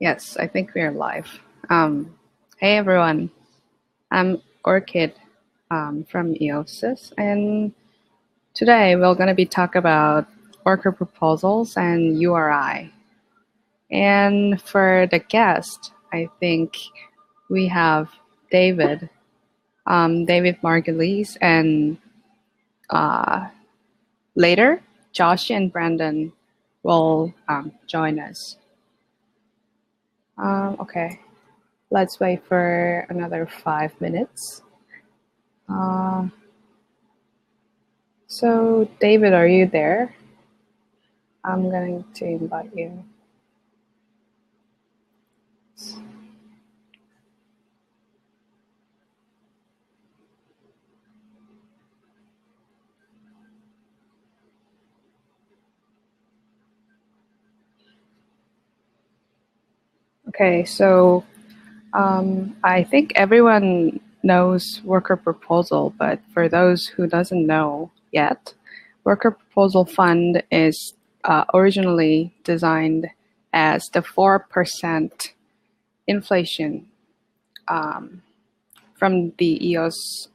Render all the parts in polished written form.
Yes, I think we're live. Hey everyone, I'm Orchid from EOSYS, and today we're going to be talking about worker proposals and URI. And for the guest, I think we have David, David Marguiles, and later Josh and Brandon will join us. Okay. Let's wait for another 5 minutes. So, David, are you there? I'm going to invite you. Okay, so I think everyone knows worker proposal, but for those who doesn't know yet, worker proposal fund is originally designed as the 4% inflation from the EOS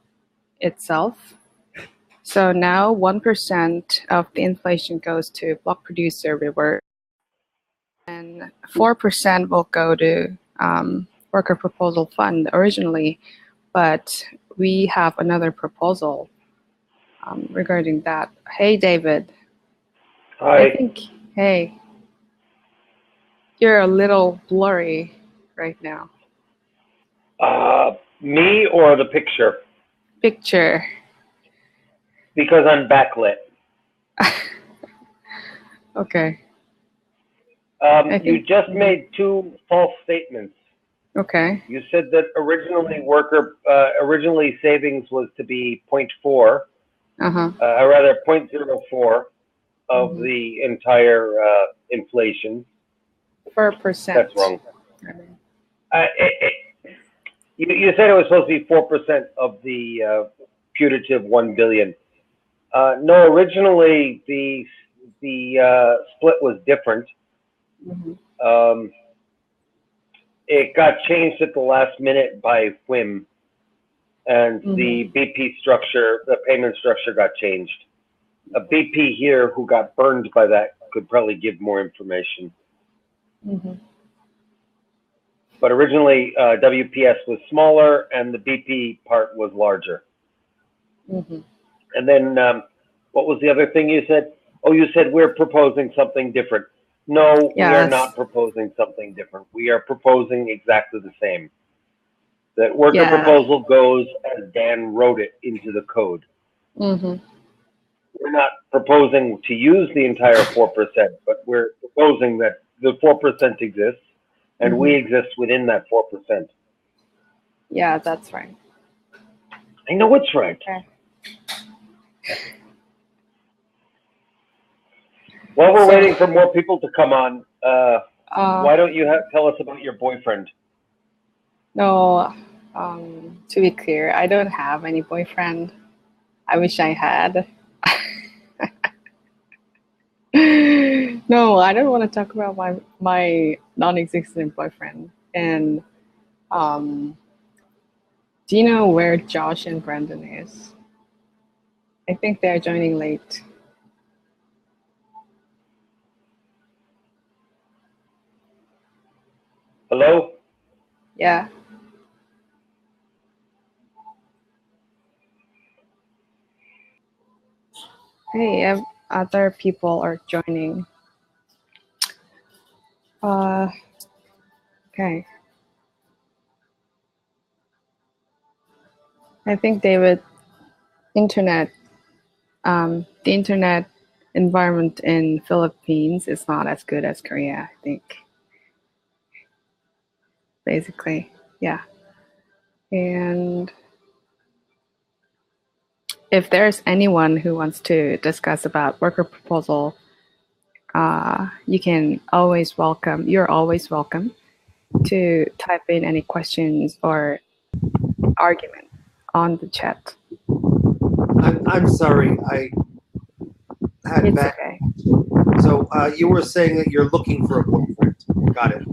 itself. So now 1% of the inflation goes to block producer reward, and 4% will go to worker proposal fund originally, but we have another proposal regarding that. Hey, David. Hi. Hey, you're a little blurry right now. Me or the picture? Picture. Because I'm backlit. Okay. You just made two false statements. Okay. You said that originally savings was to be 0.4, rather 0.04 of the entire inflation. 4%. That's wrong. You said it was supposed to be 4% of the putative 1 billion. No, originally the split was different. It got changed at the last minute by whim, and the BP structure, the payment structure got changed. A BP here who got burned by that could probably give more information. But originally, WPS was smaller and the BP part was larger. And then what was the other thing you said? Oh, you said we're proposing something different. No, we are not proposing something different. We are proposing exactly the same. That worker proposal goes as Dan wrote it into the code. We're not proposing to use the entire 4%, but we're proposing that the 4% exists and we exist within that 4%. Yeah, that's right. I know it's right. Okay. While we're waiting for more people to come on, why don't you tell us about your boyfriend? No, to be clear, I don't have any boyfriend. I wish I had. No, I don't want to talk about my non-existent boyfriend. And do you know where Josh and Brandon is? I think they're joining late. Hello? Yeah. Hey, other people are joining. Okay. I think David, the internet environment in Philippines is not as good as Korea, I think. Basically, yeah. And if there's anyone who wants to discuss about worker proposal, you're always welcome to type in any questions or argument on the chat. I'm sorry, I had back. Okay. So you were saying that you're looking for a boyfriend. Got it.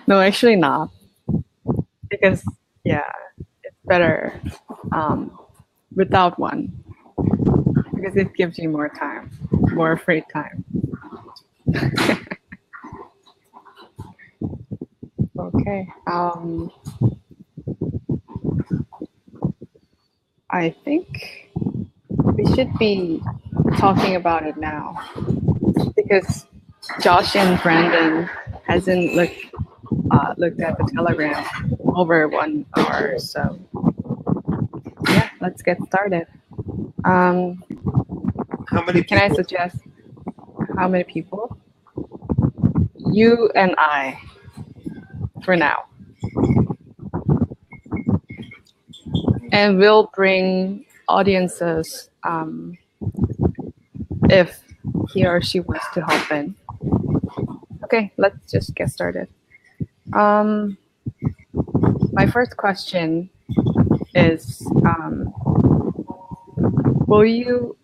No, actually not. Because, yeah, it's better without one. Because it gives you more time, more free time. Okay. I think we should be talking about it now. Because Josh and Brandon hasn't looked at the Telegram over 1 hour, so yeah, let's get started. How many Can I people? suggest how many people? You and I, for now. And we'll bring audiences if he or she wants to hop in. Okay, let's just get started. My first question is, will you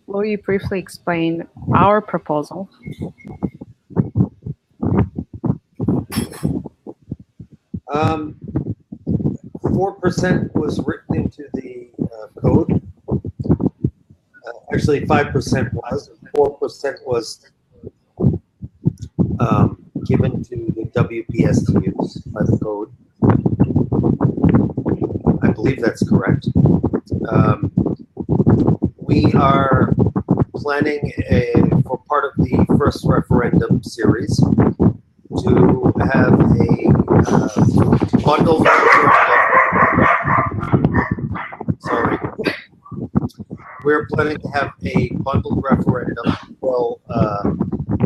briefly explain our proposal? 4% was written into the code. Actually, 5% was. 4% was given to the WPS to use by the code. I believe that's correct. We are planning for part of the first referendum series to have a bundled Sorry. We're planning to have a bundled referendum that will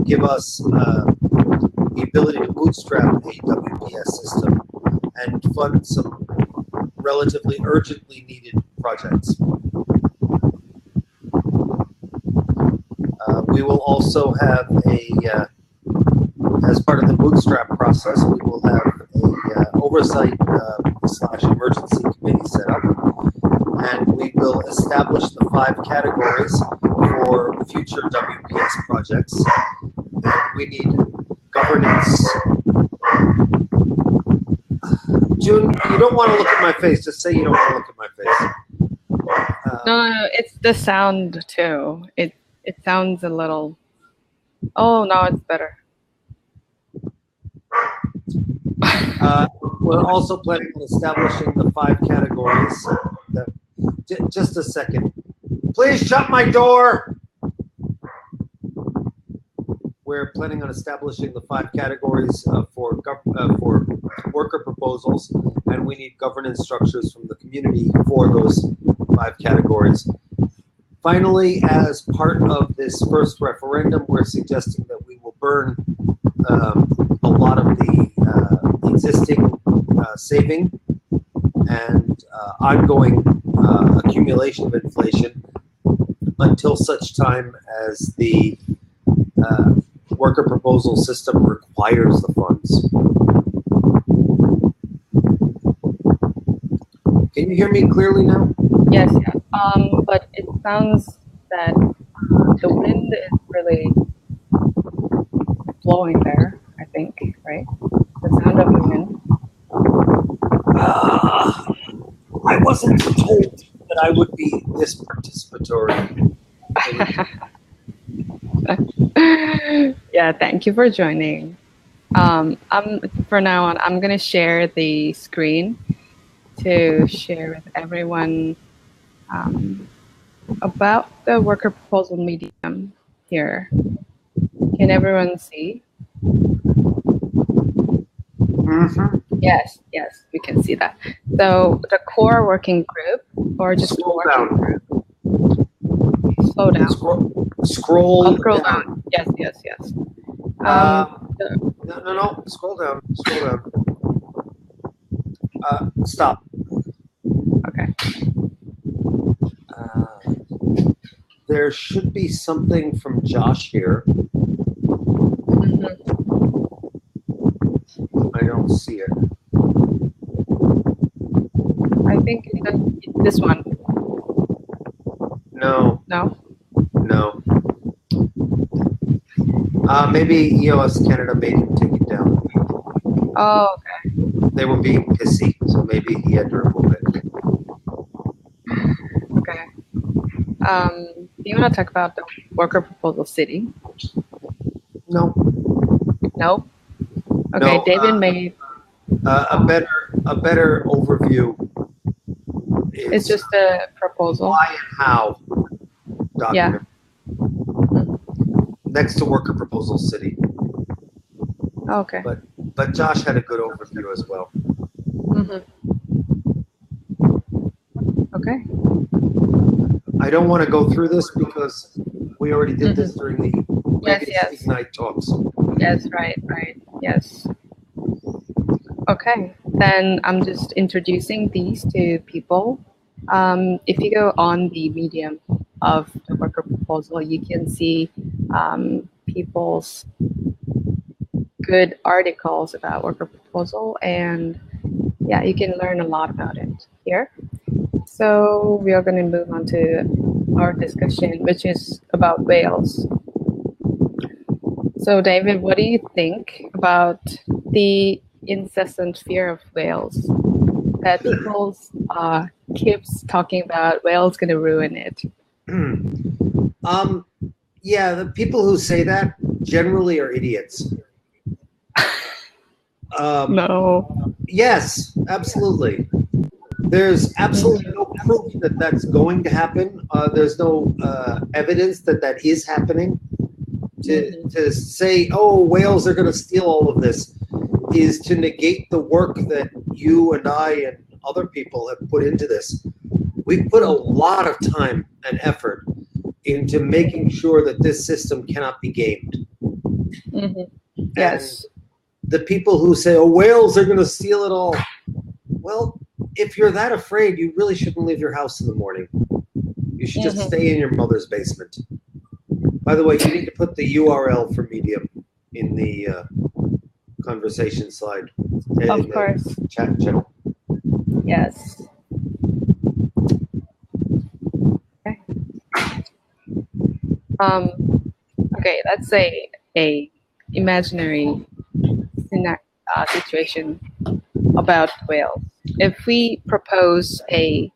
give us the ability to bootstrap a WPS system and fund some relatively urgently needed projects. We will also have as part of the bootstrap process, we will have a oversight / emergency committee set up, and we will establish the 5 categories for future WPS projects. And we need governance. June, you don't want to look at my face. Just say you don't want to look at my face. No, it's the sound too. It sounds a little. Oh, now it's better. We're also planning on establishing the 5 categories. Just a second. Please shut my door. We're planning on establishing the 5 categories for worker proposals, and we need governance structures from the community for those 5 categories. Finally, as part of this first referendum, we're suggesting that we will burn a lot of the existing saving and ongoing accumulation of inflation until such time as the worker proposal system requires the funds. Can you hear me clearly now? Yes. But it sounds that the wind is really blowing there, I think, right? The sound of the wind. I wasn't told that I would be this participatory. Yeah, thank you for joining. For now on, I'm gonna share the screen to share with everyone about the worker proposal medium here. Can everyone see? Mm-hmm. Yes, we can see that. So the core working group, or just Scroll working down. group. Slow down. Scroll I'll scroll down. down. Yes. No. Scroll down. Stop. Okay. There should be something from Josh here. Mm-hmm. I don't see it. I think this one. No. No? Maybe EOS Canada made him take it down. Oh, okay. They were being pissy, so maybe he had to remove it. Okay. Do you want to talk about the worker proposal city? No. No? Okay, No, David made... a better overview is It's just a proposal. why and how document. Next to worker proposal city. Okay. But Josh had a good overview as well. Okay. I don't want to go through this because we already did this during the previous Ignite talks. Yes, right. Yes. Okay, then I'm just introducing these to people. If you go on the medium of the worker proposal, you can see people's good articles about worker proposal, and yeah, you can learn a lot about it here. So we are going to move on to our discussion, which is about whales. So David, what do you think about the incessant fear of whales? That people keeps talking about whales going to ruin it. Yeah, the people who say that generally are idiots. No. Yes, absolutely. There's absolutely no proof that that's going to happen. There's no evidence that that is happening. To say, oh, whales are going to steal all of this is to negate the work that you and I and other people have put into this. We've put a lot of time and effort into making sure that this system cannot be gamed. Yes. And the people who say, oh, whales are going to steal it all. Well, if you're that afraid, you really shouldn't leave your house in the morning. You should just stay in your mother's basement. By the way, you need to put the URL for Medium in the conversation slide. Of course. Chat channel. Yes. Okay. Okay, let's say a imaginary situation about whales. If we propose a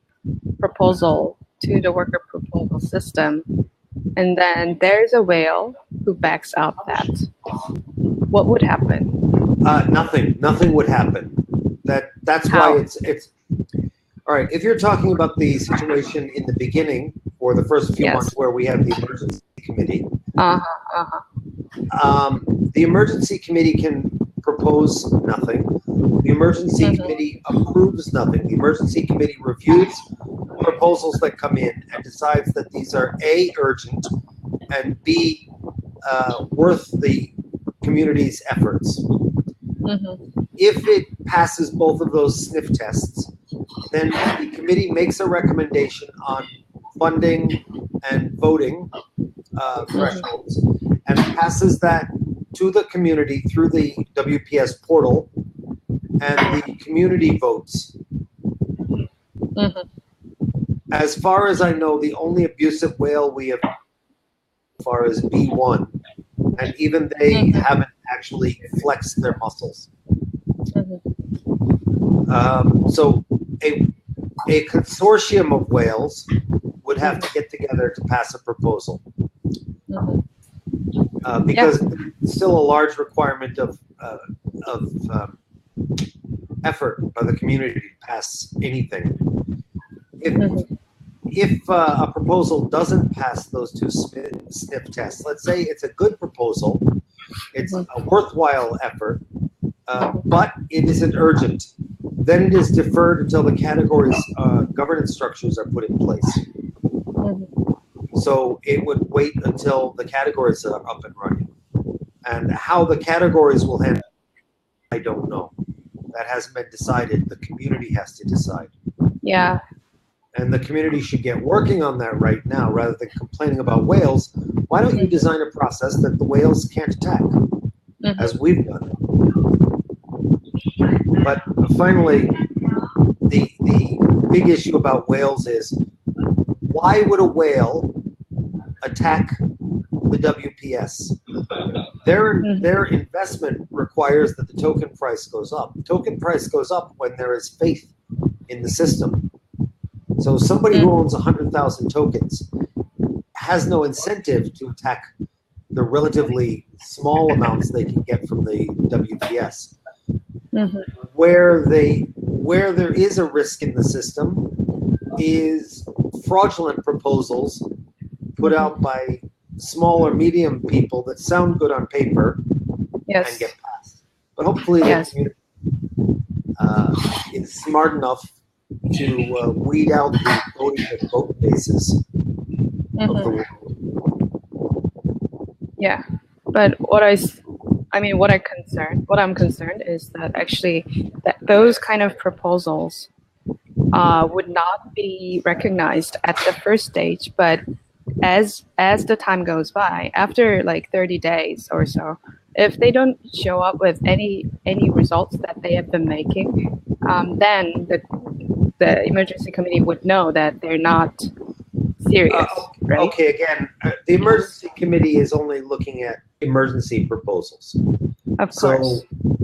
proposal to the worker proposal system, and then there's a whale who backs out that, what would happen? Nothing would happen. That's How? why it's all right. If you're talking about the situation in the beginning or the first few months where we have the emergency committee, the emergency committee can propose nothing. The emergency committee approves nothing. The emergency committee reviews proposals that come in and decides that these are A, urgent, and B, worth the community's efforts. If it passes both of those sniff tests, then the committee makes a recommendation on funding and voting thresholds and passes that to the community through the WPS portal, and the community votes. As far as I know, the only abusive whale we have so far is B1, and even they haven't actually flexed their muscles. So a consortium of whales would have to get together to pass a proposal. Because it's still a large requirement of effort by the community to pass anything. If a proposal doesn't pass those two sniff tests, let's say it's a good proposal, it's a worthwhile effort, but it isn't urgent, then it is deferred until the categories governance structures are put in place. So it would wait until the categories are up and running. And how the categories will handle it, I don't know. That hasn't been decided. The community has to decide. Yeah. And the community should get working on that right now rather than complaining about whales. Why don't you design a process that the whales can't attack, as we've done? But finally, the big issue about whales is, why would a whale attack the WPS? their investment requires that the token price goes up. Token price goes up when there is faith in the system. So somebody who owns 100,000 tokens has no incentive to attack the relatively small amounts they can get from the WPS. Where there is a risk in the system is fraudulent proposals put out by small or medium people that sound good on paper and get passed. But hopefully the community is smart enough to weed out the vote bases of the world. Yeah, but what I'm concerned is that actually those kind of proposals would not be recognized at the first stage, but as the time goes by, after like 30 days or so, if they don't show up with any results that they have been making, then the emergency committee would know that they're not serious, right? Okay, again, the emergency committee is only looking at emergency proposals. Of course. So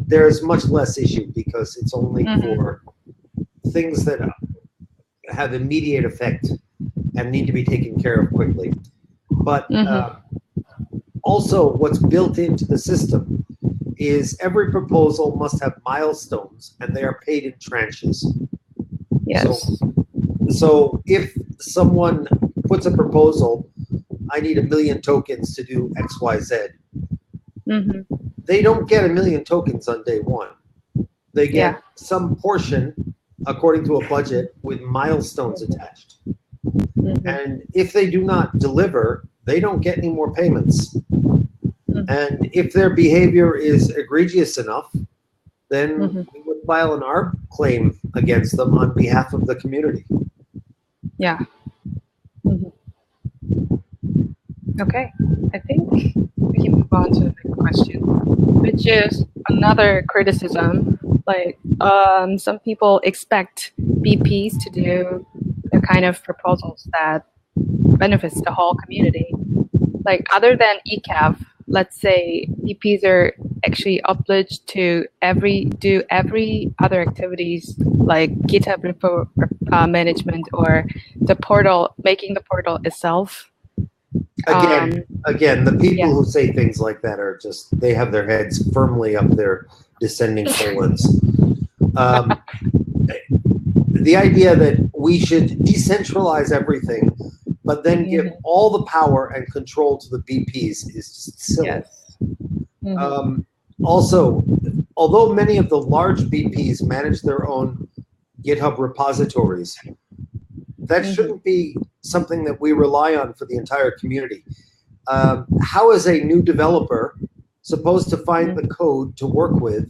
there's much less issue because it's only for things that have immediate effect and need to be taken care of quickly. But also what's built into the system is every proposal must have milestones and they are paid in tranches. Yes. So if someone puts a proposal, I need 1 million tokens to do X, Y, Z. They don't get 1 million tokens on day one. They get some portion according to a budget with milestones attached. And if they do not deliver, they don't get any more payments. And if their behavior is egregious enough, then we would file an ARB claim against them on behalf of the community. Yeah. Okay, I think we can move on to the next question, which is another criticism. Like some people expect BPs to do the kind of proposals that benefits the whole community. Like other than ECAF, let's say BPs are actually obliged to do every other activities like GitHub repo management or the portal, making the portal itself. Again, the people who say things like that are just, they have their heads firmly up their descending colons. The idea that we should decentralize everything, but then give all the power and control to the BPs is just silly. Also, although many of the large BPs manage their own GitHub repositories, that shouldn't be something that we rely on for the entire community. How is a new developer supposed to find the code to work with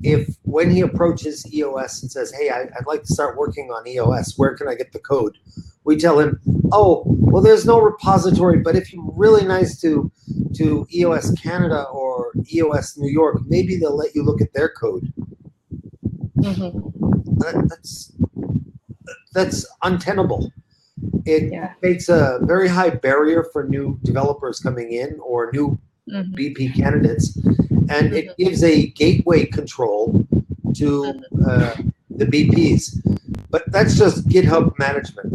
if when he approaches EOS and says, hey, I'd like to start working on EOS, where can I get the code? We tell him, oh, well, there's no repository, but if you're really nice to EOS Canada or EOS New York, maybe they'll let you look at their code. That's untenable. It makes a very high barrier for new developers coming in or new BP candidates, and it gives a gateway control to the BPs. But that's just GitHub management.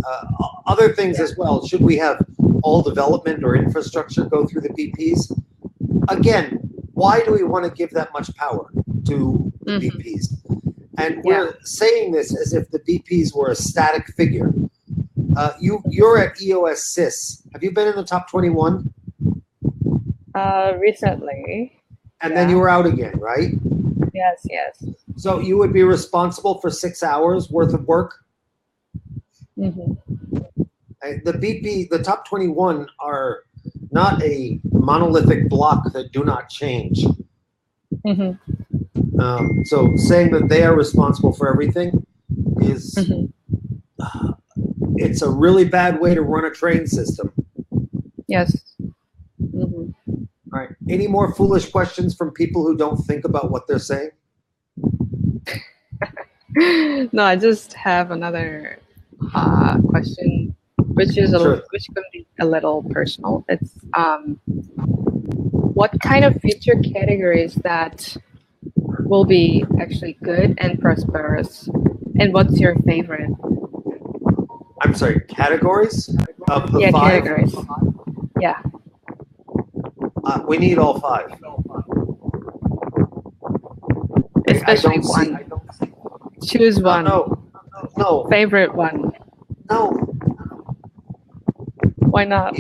Other things as well. Should we have all development or infrastructure go through the BPs? Again, why do we want to give that much power to the BPs? And we're saying this as if the BPs were a static figure. You're at EOSYS. Have you been in the top 21? Recently. And then you were out again, right? Yes, yes. So you would be responsible for 6 hours worth of work? The BP, the top 21 are not a monolithic block that do not change. So saying that they are responsible for everything is, it's a really bad way to run a train system. Yes. All right. Any more foolish questions from people who don't think about what they're saying? No, I just have another question, which is which can be a little personal. It's what kind of future categories that will be actually good and prosperous, and what's your favorite? I'm sorry, categories of the Yeah, five? categories. Yeah. We need all five. Especially I one. Choose one. No. Favorite one. No. Why not?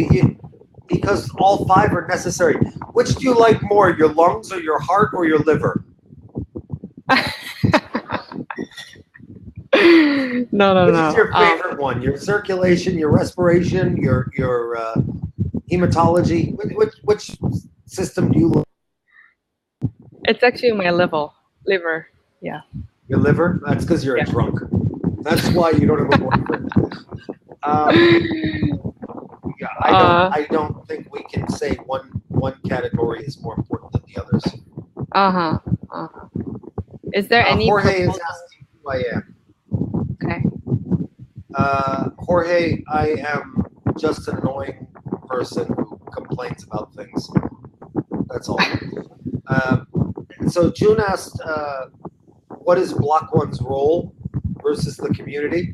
Because all five are necessary. Which do you like more, your lungs or your heart or your liver? No. Which is your favorite one? Your circulation, your respiration, your hematology? Which system do you like? It's actually my liver. Yeah. Your liver? That's because you're a drunk. That's why you don't have a boyfriend. Yeah, I don't think we can say one category is more important than the others. Is there any Jorge proposal? is asking who I am. Okay. Jorge, I am just an annoying person who complains about things. That's all. So June asked, what is Block One's role versus the community?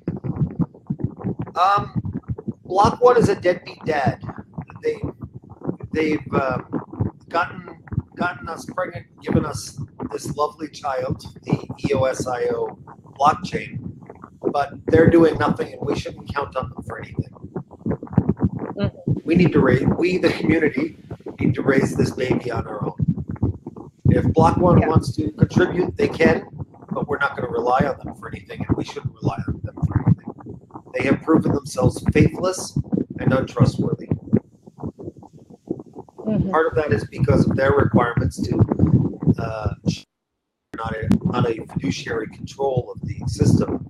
Block One is a deadbeat dad. They've gotten us pregnant, given us this lovely child, the EOSIO blockchain, but they're doing nothing, and we shouldn't count on them for anything. We the community, need to raise this baby on our own. If Block One wants to contribute, they can, but we're not going to rely on them for anything, and we shouldn't rely on them for anything. They have proven themselves faithless and untrustworthy. Part of that is because of their requirements to not a fiduciary control of the system,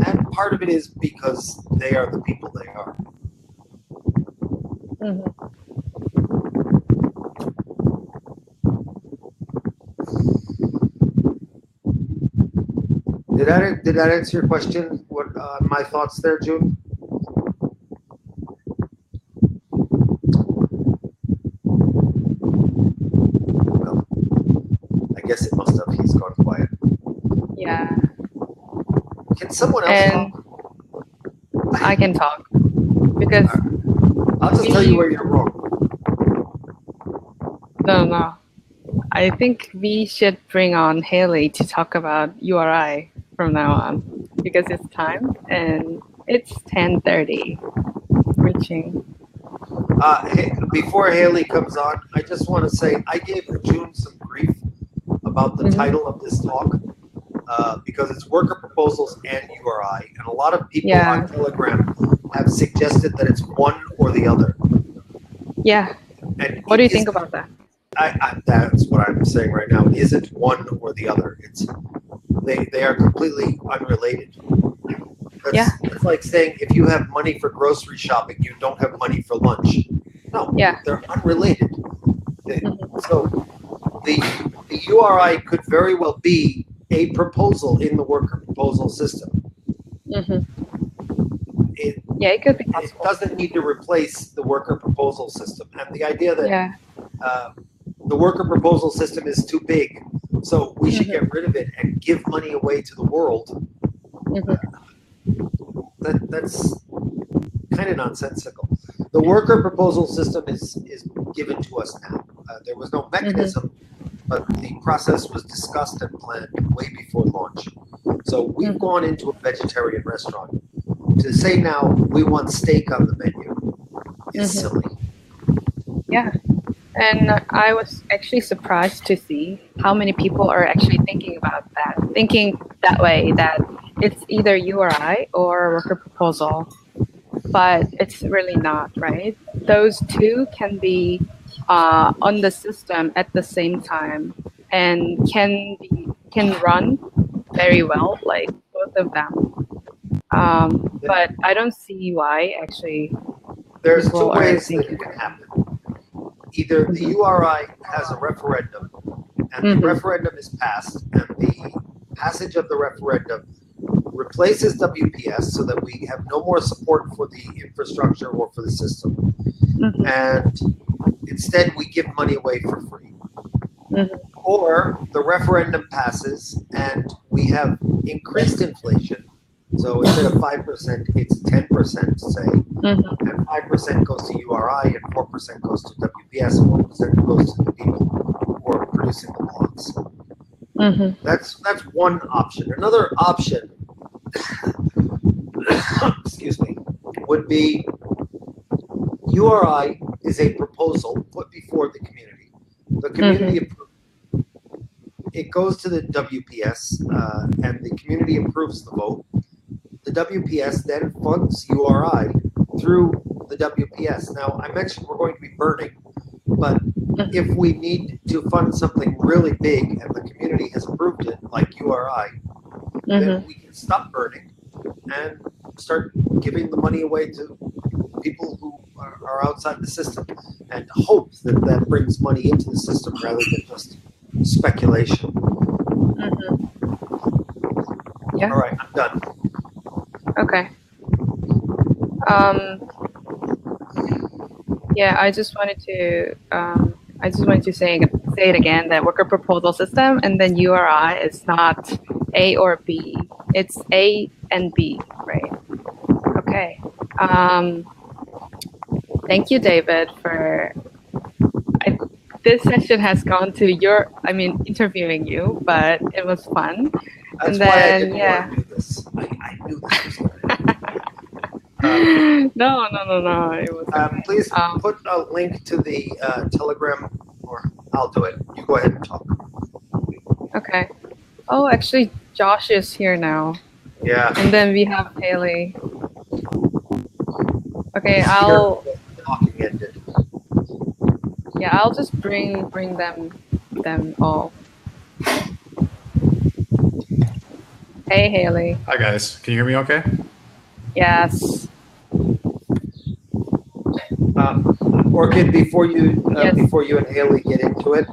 and part of it is because they are the people they are. Did that answer your question? What my thoughts there, June? No. I guess it must have. He's gone quiet. Yeah. Can someone else talk? I can talk because I'll just tell you where you're wrong. No. I think we should bring on Haley to talk about URI from now on because it's time and it's 10:30. Reaching. Before Haley comes on, I just want to say I gave June some grief about the title of this talk because it's Worker Proposals and URI, and a lot of people on Telegram have suggested that it's one or the other. Yeah. And what do you think about that? That's what I'm saying right now. It isn't one or the other. They are completely unrelated. It's like saying if you have money for grocery shopping, you don't have money for lunch. No, they're unrelated. So the URI could very well be a proposal in the worker proposal system. It could be possible. It doesn't need to replace the worker proposal system. And the idea that the worker proposal system is too big, so we should get rid of it and give money away to the world. That's kind of nonsensical. The worker proposal system is given to us now. There was no mechanism, but the process was discussed and planned way before launch. So we've gone into a vegetarian restaurant. To say now we want steak on the menu is silly. Yeah. And I was actually surprised to see how many people are actually thinking that way, that it's either URI or worker proposal, but it's really not, right? Those two can be on the system at the same time and can run very well, like both of them. But I don't see why actually. There's two ways that it can happen. Either the URI has a referendum, and the referendum is passed, and the passage of the referendum replaces WPS so that we have no more support for the infrastructure or for the system. And instead we give money away for free. Mm-hmm. Or the referendum passes and we have increased inflation. So instead of 5%, it's 10%, say, Mm-hmm. and 5% goes to URI, and 4% goes to WPS, and 1% goes to the people who are producing the blocks. Mm-hmm. That's one option. Another option, excuse me, would be URI is a proposal put before the community. The community it goes to the WPS, and the community approves the vote. The WPS then funds URI through the WPS. Now, I mentioned we're going to be burning, but if we need to fund something really big and the community has approved it, like URI, then we can stop burning and start giving the money away to people who are outside the system and hope that that brings money into the system rather than just speculation. Yeah. All right, I'm done. Okay. Yeah, I just wanted to say it again, that worker proposal system and then URI is not A or B. It's A and B, right? Okay. Thank you, David, for this session has gone to interviewing you, but it was fun. That's and why I then, didn't yeah. want to do this. I knew this was going to No. It was okay. Please put a link to the Telegram, or I'll do it. You go ahead and talk. Okay. Oh, actually, Josh is here now. Yeah. And then we have Haley. Okay, Talking ended. Yeah, I'll just bring them all. Hey, Haley. Hi guys, can you hear me okay? Yes. Orchid, before you Yes. before you and Haley get into it,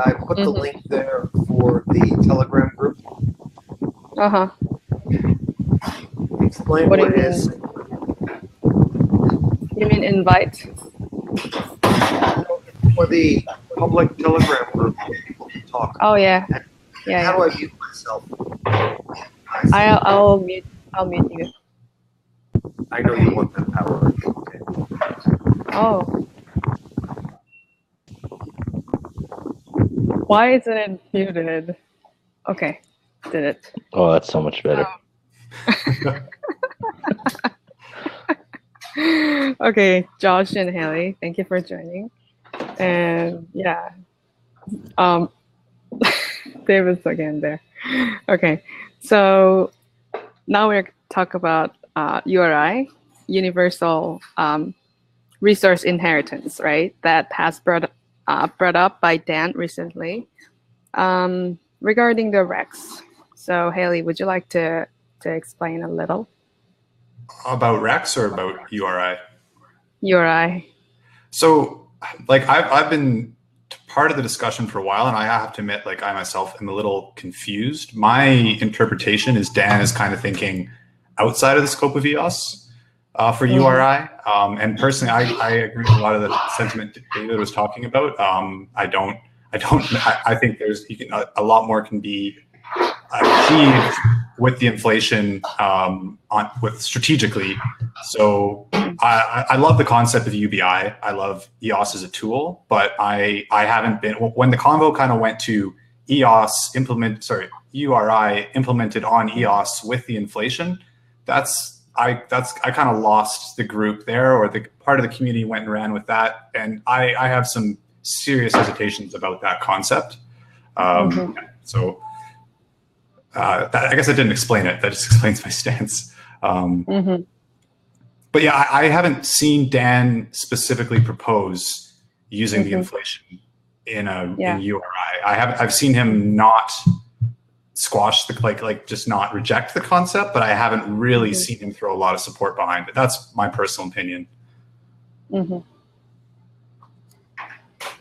I put the link there for the Telegram group. Uh-huh. Explain What do what you it is. You mean invite? For the public Telegram group where people can talk. Oh yeah. How do I mute myself? I'll mute you. I know you want that power. Okay. Oh. Why isn't it muted? Okay, did it. Oh, that's so much better. Okay, Josh and Haley, thank you for joining. And yeah, David's again there. Okay, so now we're talk about URI, Universal Resource Inheritance, right? That has brought up by Dan recently regarding the RECs. So Haley, would you like to explain a little? About Rex or about URI? URI. So, like, I've been part of the discussion for a while, and I have to admit, like, I myself am a little confused. My interpretation is Dan is kind of thinking outside of the scope of EOS for URI. And personally, I agree with a lot of the sentiment David was talking about. I think a lot more can be achieved with the inflation strategically. So I love the concept of UBI. I love EOS as a tool, but I haven't been, when the convo kind of went to URI implemented on EOS with the inflation, I kind of lost the group there, or the part of the community went and ran with that. And I have some serious hesitations about that concept. So I guess I didn't explain it. That just explains my stance. But yeah, I haven't seen Dan specifically propose using the inflation in URI. I've seen him not squash just not reject the concept, but I haven't really seen him throw a lot of support behind it. That's my personal opinion.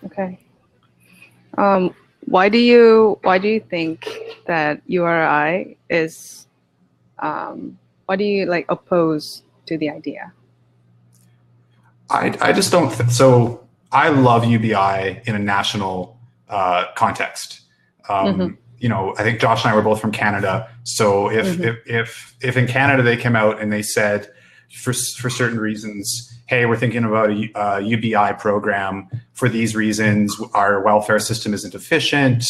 Okay. Why do you think that URI is? Why do you oppose to the idea? I just don't. So I love UBI in a national context. You know, I think Josh and I were both from Canada. So if in Canada they came out and they said, for certain reasons, hey, we're thinking about a UBI program for these reasons, our welfare system isn't efficient,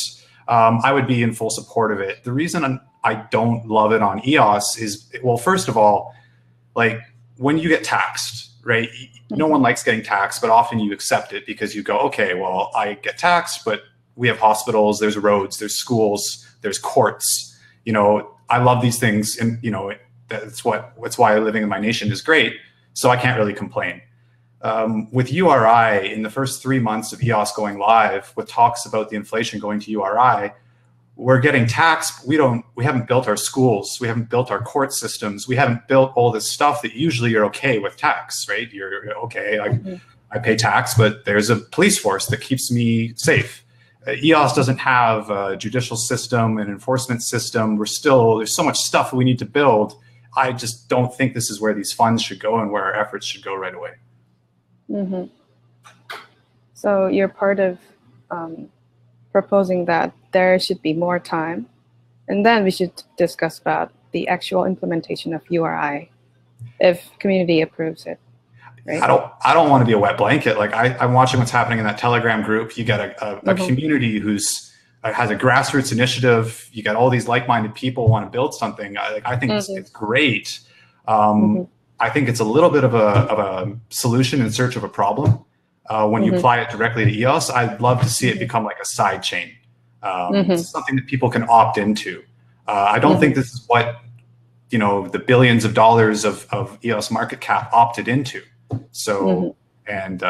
I would be in full support of it. The reason I don't love it on EOS is, well, first of all, like when you get taxed, right? No one likes getting taxed, but often you accept it because you go, okay, well, I get taxed, but we have hospitals, there's roads, there's schools, there's courts. You know, I love these things, and you know, that's why living in my nation is great. So I can't really complain. With URI, in the first 3 months of EOS going live, with talks about the inflation going to URI, we're getting taxed. We haven't built our schools. We haven't built our court systems. We haven't built all this stuff that usually you're okay with tax, right? You're okay. I pay tax, but there's a police force that keeps me safe. EOS doesn't have a judicial system, an enforcement system. There's so much stuff we need to build. I just don't think this is where these funds should go and where our efforts should go right away. So you're part of proposing that there should be more time, and then we should discuss about the actual implementation of URI if community approves it. Right? I don't want to be a wet blanket. Like I'm watching what's happening in that Telegram group. You got a community who's has a grassroots initiative. You got all these like-minded people want to build something. I think it's great. I think it's a little bit of a solution in search of a problem. When you apply it directly to EOS, I'd love to see it become like a side chain, something that people can opt into. I don't think this is what the billions of dollars of EOS market cap opted into. So and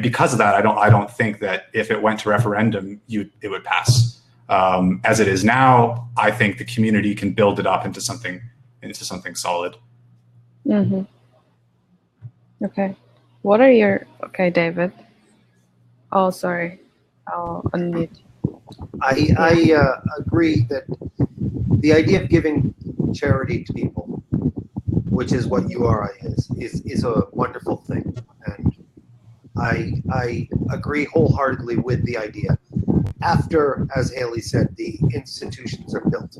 because of that, I don't think that if it went to referendum, it would pass. As it is now, I think the community can build it up into something solid. Okay. What are your David? Oh, sorry. I'll unmute. I agree that the idea of giving charity to people, which is what URI is a wonderful thing, and I agree wholeheartedly with the idea. After, as Haley said, the institutions are built.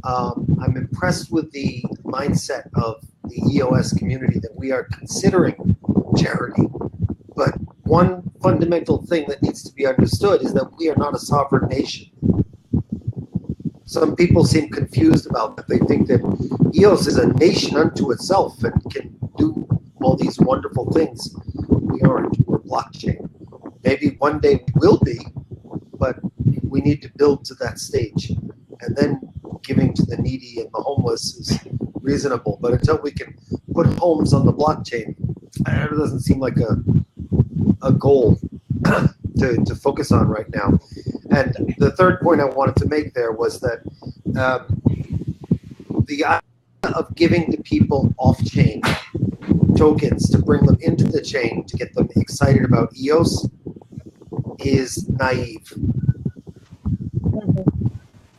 I'm impressed with the mindset of the EOS community that we are considering charity. But one fundamental thing that needs to be understood is that we are not a sovereign nation. Some people seem confused about that. They think that EOS is a nation unto itself and can do all these wonderful things. We aren't. We're blockchain. Maybe one day we will be, but we need to build to that stage. And then giving to the needy and the homeless is reasonable. But until we can put homes on the blockchain, it doesn't seem like a goal to focus on right now. And the third point I wanted to make there was that the idea of giving to people off-chain tokens to bring them into the chain to get them excited about EOS is naive.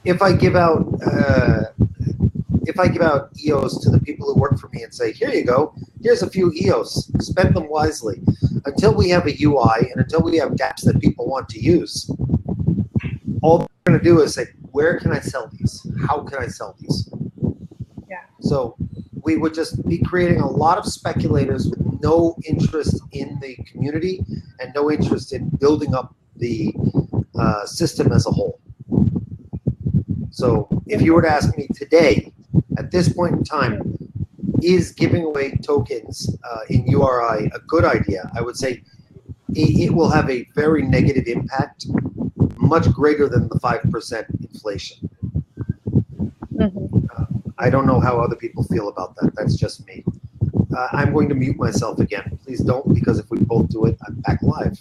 If I give out EOS to the people who work for me and say, here you go, here's a few EOS, spend them wisely. Until we have a UI and until we have dApps that people want to use, all they're going to do is say, where can I sell these? How can I sell these? Yeah. So we would just be creating a lot of speculators with no interest in the community and no interest in building up the system as a whole. So if you were to ask me today, at this point in time, is giving away tokens in URI a good idea? I would say it will have a very negative impact, much greater than the 5% inflation. I don't know how other people feel about that. That's just me. I'm going to mute myself again. Please don't, because if we both do it, I'm back live.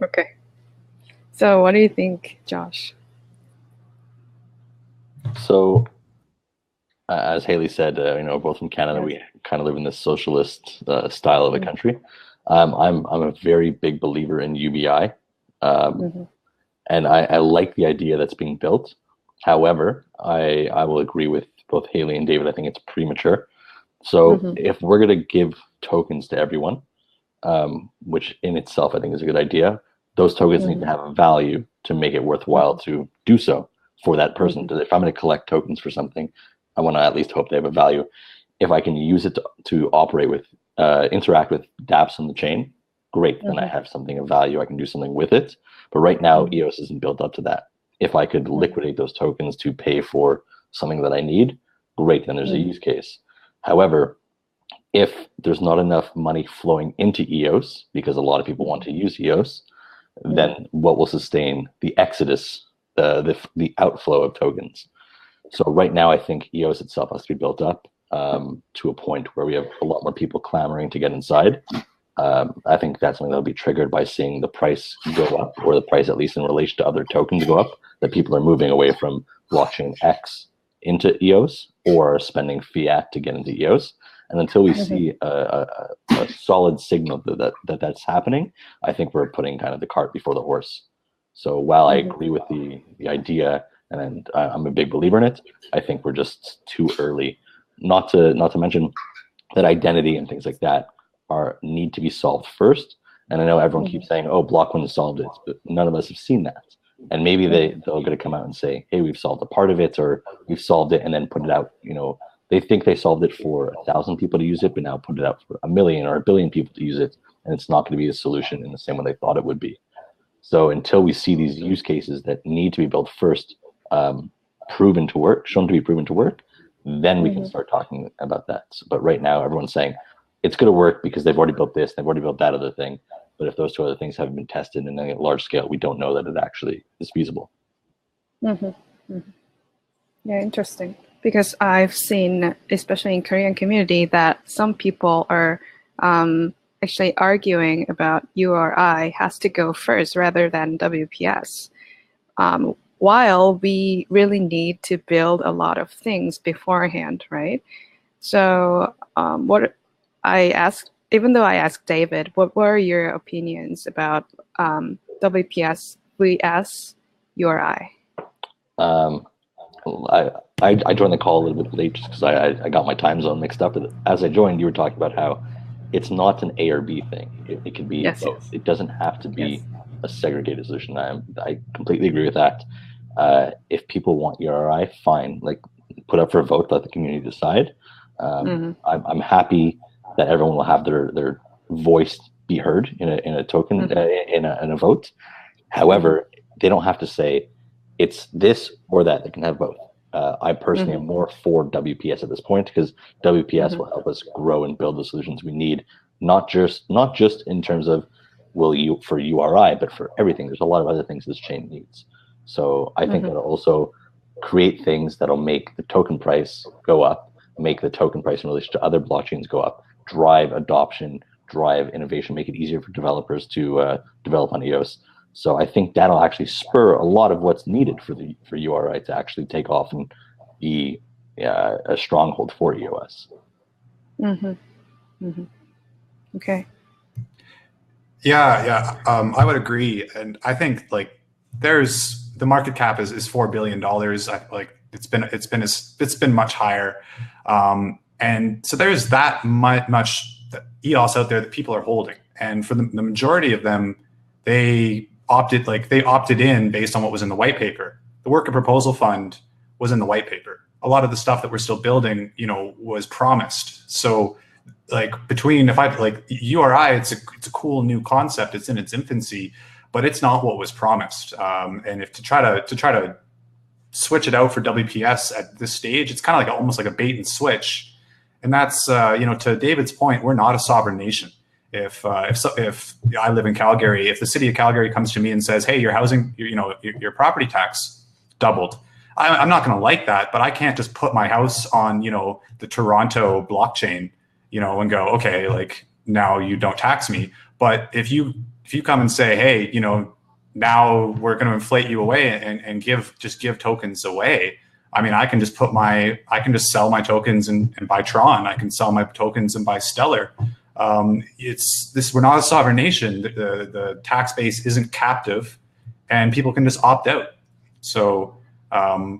Okay. So what do you think, Josh? So, as Haley said, both from Canada, we kind of live in this socialist style of a country. I'm a very big believer in UBI, and I like the idea that's being built. However, I will agree with both Haley and David. I think it's premature. So if we're going to give tokens to everyone, which in itself I think is a good idea. Those tokens need to have a value to make it worthwhile to do so for that person. If I'm going to collect tokens for something, I want to at least hope they have a value. If I can use it to operate with, interact with dApps on the chain, great. Then I have something of value. I can do something with it. But right now, EOS isn't built up to that. If I could liquidate those tokens to pay for something that I need, great. Then there's a use case. However, if there's not enough money flowing into EOS, because a lot of people want to use EOS, then what will sustain the exodus, the outflow of tokens? So right now, I think EOS itself has to be built up to a point where we have a lot more people clamoring to get inside. I think that's something that'll be triggered by seeing the price go up, or the price, at least in relation to other tokens, go up, that people are moving away from blockchain X into EOS or spending fiat to get into EOS. And until we see a solid signal that's happening, I think we're putting kind of the cart before the horse. So while I agree with the idea, and I'm a big believer in it, I think we're just too early. Not to mention that identity and things like that need to be solved first. And I know everyone keeps saying, "Oh, Block1 solved it," but none of us have seen that. And maybe they're going to come out and say, "Hey, we've solved a part of it," or "We've solved it," and then put it out. They think they solved it for 1,000 people to use it, but now put it out for 1 million or 1 billion people to use it, and it's not going to be a solution in the same way they thought it would be. So until we see these use cases that need to be built first, proven to work, shown to be proven to work, then we can start talking about that. But right now, everyone's saying it's going to work because they've already built this, they've already built that other thing. But if those two other things haven't been tested in a large scale, we don't know that it actually is feasible. Yeah, interesting. Because I've seen, especially in Korean community, that some people are actually arguing about URI has to go first rather than WPS. While we really need to build a lot of things beforehand, right? So even though I asked David, what were your opinions about WPS vs URI? I joined the call a little bit late just because I got my time zone mixed up. As I joined, you were talking about how it's not an A or B thing. It can be both. Yes. It doesn't have to be a segregated solution. I completely agree with that. If people want URI, fine. Like, put up for a vote, let the community decide. I'm happy that everyone will have their voice be heard in a token, in a vote. However, they don't have to say it's this or that. They can have both. I personally am more for WPS at this point, because WPS will help us grow and build the solutions we need, not just in terms of for URI, but for everything. There's a lot of other things this chain needs. So I think that'll also create things that'll make the token price go up, make the token price in relation to other blockchains go up, drive adoption, drive innovation, make it easier for developers to develop on EOS. So I think that'll actually spur a lot of what's needed for URI to actually take off and be a stronghold for EOS. Okay. Yeah. I would agree, and I think like the market cap is $4 billion. It's been much higher, and so there's that much EOS out there that people are holding, and for the majority of them, they opted in based on what was in the white paper. The Worker Proposal Fund was in the white paper. A lot of the stuff that we're still building, was promised. So like URI, it's a cool new concept. It's in its infancy, but it's not what was promised. And if to try to switch it out for WPS at this stage, it's kind of almost like a bait and switch. And that's to David's point, we're not a sovereign nation. If I live in Calgary, if the city of Calgary comes to me and says, "Hey, your housing, your property tax doubled," I'm not going to like that. But I can't just put my house on the Toronto blockchain, and go, "Okay, like now you don't tax me." But if you come and say, "Hey, now we're going to inflate you away and give tokens away," I mean, I can just sell my tokens and buy Tron. I can sell my tokens and buy Stellar. We're not a sovereign nation. The tax base isn't captive, and people can just opt out. So I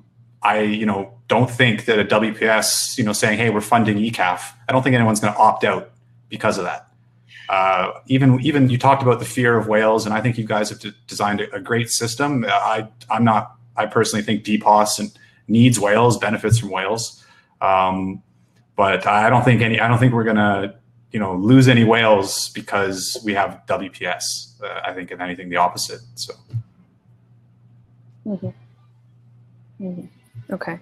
don't think that a WPS saying, "Hey, we're funding ECAF," I don't think anyone's going to opt out because of that. Even you talked about the fear of whales, and I think you guys have designed a great system. I personally think DPOS needs whales, benefits from whales, but I don't think we're gonna lose any whales because we have WPS. I think if anything, the opposite. So. Okay.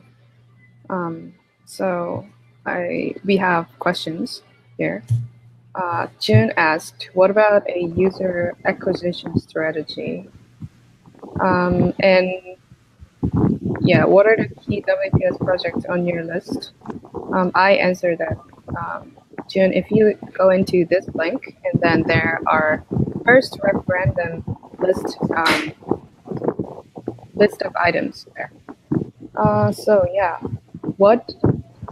So we have questions here. June asked, what about a user acquisition strategy? And yeah, what are the key WPS projects on your list? I answered that. June, if you go into this link, and then there are first referendum list of items there. So yeah, what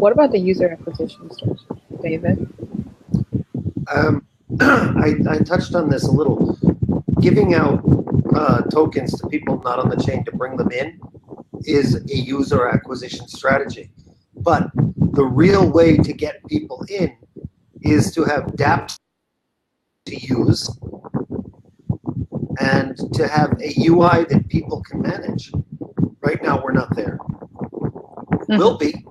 about the user acquisition strategy, David? I touched on this a little. Giving out tokens to people not on the chain to bring them in is a user acquisition strategy. But the real way to get people in is to have dApps to use and to have a UI that people can manage. Right now, we're not there. Will be,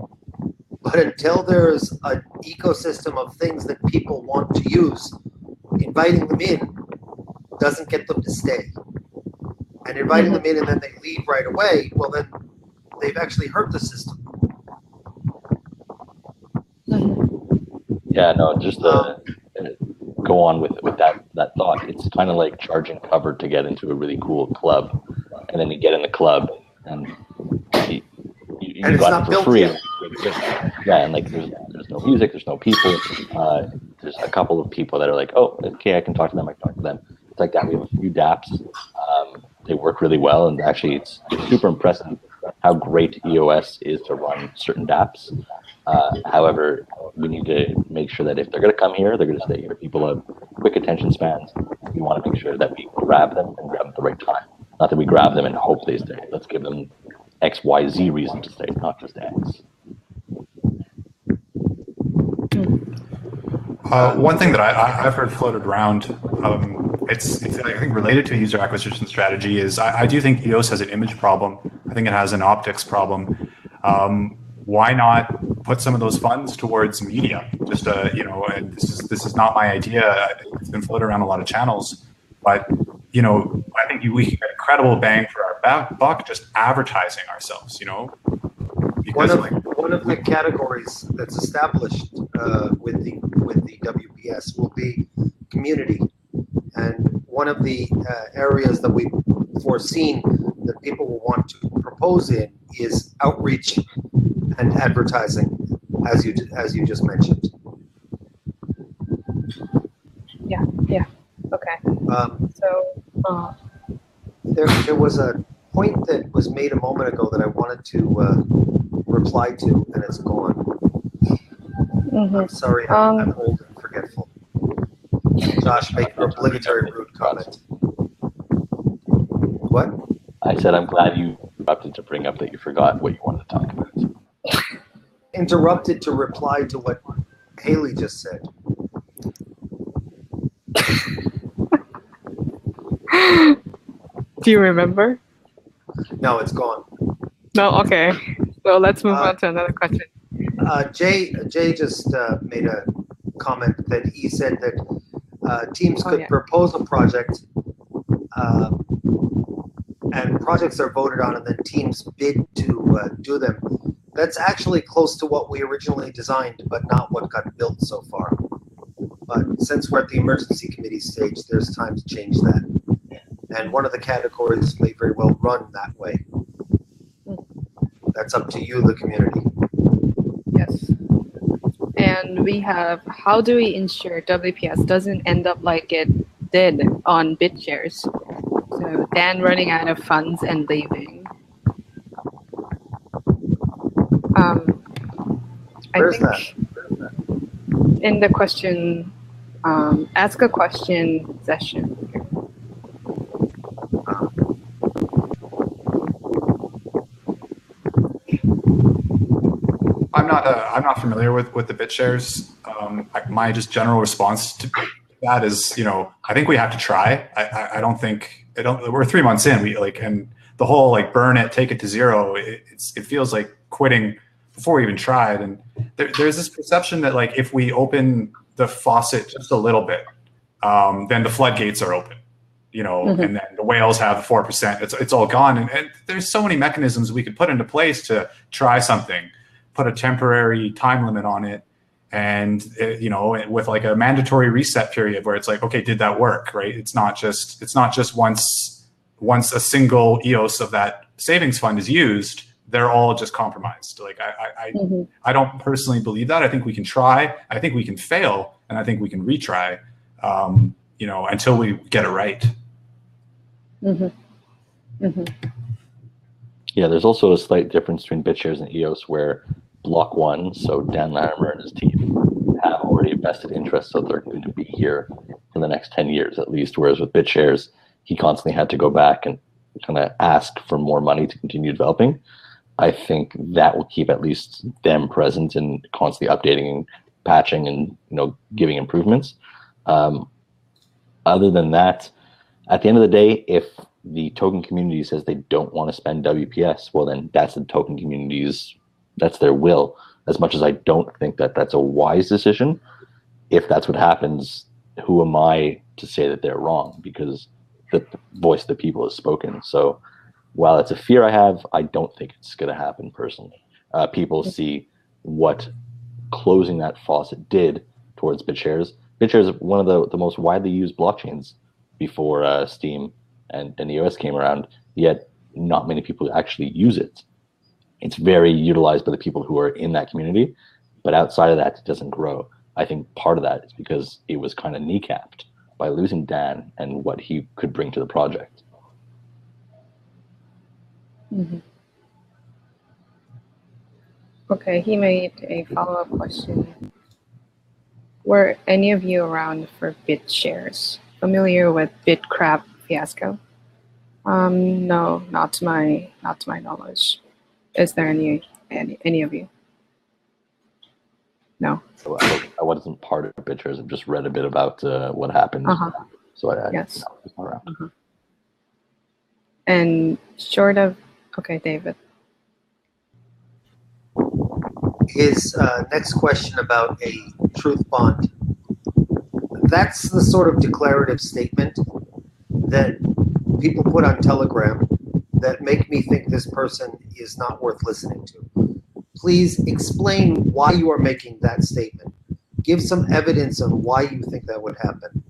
but until there's an ecosystem of things that people want to use, inviting them in doesn't get them to stay. And inviting them in and then they leave right away, well then they've actually hurt the system. Yeah, no, just go on with that thought. It's kind of like charging cover to get into a really cool club, and then you get in the club and you got it for free. Yeah, and like there's no music, there's no people. There's a couple of people that are like, oh, okay, I can talk to them. It's like that. We have a few dApps. They work really well, and actually, it's super impressive how great EOS is to run certain dApps. However, we need to make sure that if they're going to come here, they're going to stay here. People have quick attention spans. We want to make sure that we grab them and grab them at the right time. Not that we grab them and hope they stay. Let's give them X, Y, Z reason to stay, not just X. One thing that I've heard floated around, it's I think related to a user acquisition strategy is I do think EOS has an image problem. I think it has an optics problem. Why not put some of those funds towards media? Just and this is not my idea. It's been floated around a lot of channels, but I think we can get a credible bang for our buck just advertising ourselves. Because one of the categories that's established with the WPS will be community, and one of the areas that we've foreseen that people will want to propose in is outreach and advertising, as you just mentioned. Yeah. Okay. There was a point that was made a moment ago that I wanted to reply to, and it's gone. I'm sorry, I'm old and forgetful. Josh, make an obligatory rude comment. What? I said I'm glad you interrupted to bring up that you forgot what you wanted to talk about. Interrupted to reply to what Haley just said. Do you remember? No, it's gone. No, okay. So let's move on to another question. Jay just made a comment that he said that teams could propose a project and projects are voted on and then teams bid to do them. That's actually close to what we originally designed, but not what got built so far. But since we're at the emergency committee stage, there's time to change that. And one of the categories may very well run that way. That's up to you, the community. Yes. And we have, how do we ensure WPS doesn't end up like it did on BitShares? So Dan running out of funds and leaving. Where's that? In the question, ask a question session. I'm not familiar with the BitShares. My just general response to that is, I think we have to try. I don't think, we're 3 months in, and the whole burn it, take it to zero, it feels like quitting before we even tried. And there's this perception that if we open the faucet just a little bit, then the floodgates are open, and then the whales have 4%, it's all gone. And there's so many mechanisms we could put into place to try something, put a temporary time limit on it. And, with a mandatory reset period where it's okay, did that work, right? It's not just once a single EOS of that savings fund is used, they're all just compromised. I don't personally believe that. I think we can try. I think we can fail, and I think we can retry, until we get it right. Yeah, there's also a slight difference between BitShares and EOS where Block 1, so Dan Latimer and his team, have already invested interest, so they're going to be here for the next 10 years at least, whereas with BitShares, he constantly had to go back and kind of ask for more money to continue developing. I think that will keep at least them present and constantly updating and patching and giving improvements. Other than that, at the end of the day, if the token community says they don't want to spend WPS, well then that's the token community's, that's their will. As much as I don't think that that's a wise decision, if that's what happens, who am I to say that they're wrong? Because the voice of the people has spoken. So while it's a fear I have, I don't think it's going to happen personally. People see what closing that faucet did towards BitShares. BitShares is one of the most widely used blockchains before Steam and EOS came around, yet not many people actually use it. It's very utilized by the people who are in that community, but outside of that, it doesn't grow. I think part of that is because it was kind of kneecapped by losing Dan and what he could bring to the project. Okay, he made a follow-up question. Were any of you around for BitShares? Familiar with BitCrap fiasco? No, not to my knowledge. Is there any of you? No. So I wasn't part of BitShares. I've just read a bit about what happened. So I yes. was not around. And short of, okay, David. His next question about a truth bond. That's the sort of declarative statement that people put on Telegram that make me think this person is not worth listening to. Please explain why you are making that statement. Give some evidence on why you think that would happen.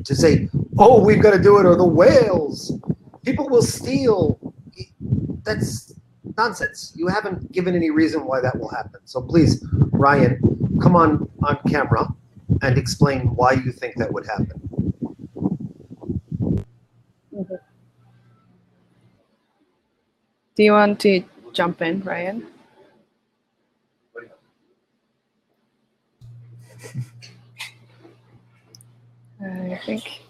To say, oh, we've got to do it or the whales, people will steal. That's nonsense. You haven't given any reason why that will happen. So please, Ryan, come on camera and explain why you think that would happen. Do you want to jump in, Ryan? I think,